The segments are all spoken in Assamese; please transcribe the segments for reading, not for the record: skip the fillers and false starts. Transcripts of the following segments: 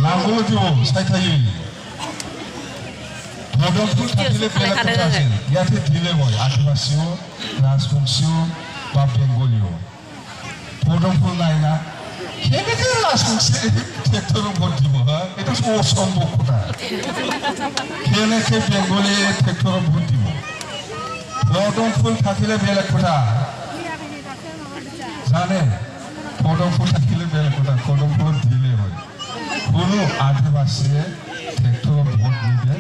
নামগুলো দিব সাইথাই ভদমফুল থাকিলে বেলেগ কথা আছিল ইয়াতে দিলে মই আদিবাসীও ৰাজবংশীও বা বেংগলীও ভদমফুল নাই না কেনেকৈ ৰাজবংশী ট্ৰেক্টৰৰ ভোট দিব হা এটা অসম্ভৱ কথা কেনেকৈ বেংগলী ট্ৰেক্টৰৰ ভোট দিব ভদমফুল থাকিলে বেলেগ কথা জানে ভদমফুল থাকিলে বেলেগ কথা ভদমফুল দিলে হয় কোনো আদিবাসীয়ে ট্ৰেক্টৰৰ ভোট নিদিয়ে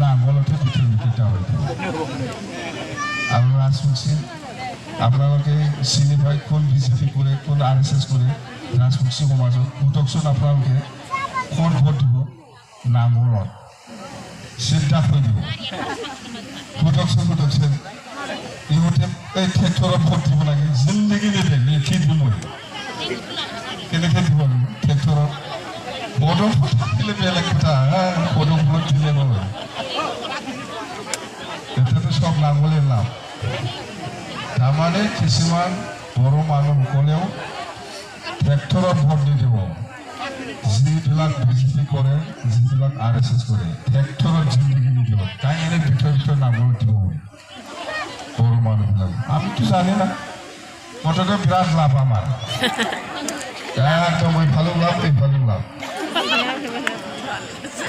নাঙলতে বিতৰ্কিত হৈ আৰু ৰাজবংশী আপোনালোকে চিনি পায় কোন বিজেপি কৰে কোন RSS কৰে ৰাজবংশী সমাজত সোধকচোন আপোনালোকে ক'ত ভোট দিব নাঙলত চিন্তা কৰি দিব সোধকচোন ইহঁতে এই ট্ৰেক্টৰত ভোট দিব লাগে জিন্দগী নিদিয়ে লিখি দিব কেনেকৈ দিব ট্ৰেক্টৰত পদমফুল থাকিলে বেলেগ কথা পদমফুলত দিলে নহয় এতিয়াতো চব নাঙলে লাভ তাৰমানে কিছুমান বড়ো মানুহসকলেও ট্ৰেক্টৰত ভোট নিদিব যিবিলাক বিজেপি কৰে যিবিলাক RSS কৰে ট্ৰেক্টৰত জিন্দগী নিদিব তাই এনে ভিতৰত নাঙলত দিব বড়ো মানুহবিলাক আমিতো জানি না মুঠতে বিৰাট লাভ আমাৰ একদম এইফালেও লাভ এইফালেও লাভ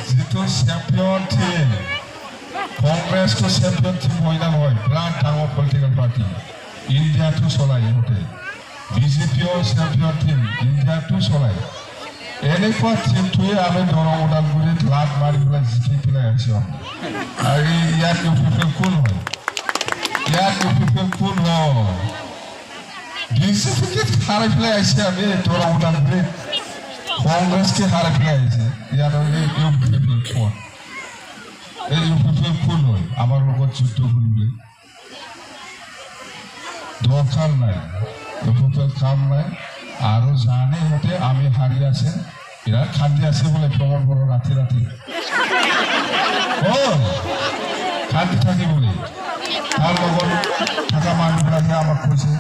যিটো চেম্পিয়ন টিম কংগ্ৰেছটো চেম্পিয়ন টিম হয় না নহয় বিৰাট ডাঙৰ পলিটিকেল পাৰ্টি ইণ্ডিয়াটো চলায় ইহঁতে বিজেপিও চেম্পিয়ন টিম ইণ্ডিয়াটো চলায় এনেকুৱা টিমটোৱে আমি দৰং ওদালগুৰিত লাভ মাৰি পেলাই জিকি পেলাই আহিছোঁ আৰু ইয়াত ইউপিপিএল কোন হয় ইয়াত ইউপিপিএল কোন হয় বিজেপিকে হাৰাই পেলাই আহিছে আমি দৰং ওদালগুৰিত কংগ্ৰেছকে হাৰাই পেলাই আহিছে ইয়াত ইউপিপিএল কোন এই ইউপিপিএল কোন হয় আমাৰ লগত যুদ্ধ কৰিবলৈ দৰকাৰ নাই ইউপিপিএল কাম নাই আৰু জানে ইহঁতে আমি হাৰি আছে বিৰাট খান্দি আছে বোলে প্ৰমোদ বড়ো ৰাতি খান্দি থাকি বুলি তাৰ লগত থকা মানুহবিলাকে আমাক কৈছে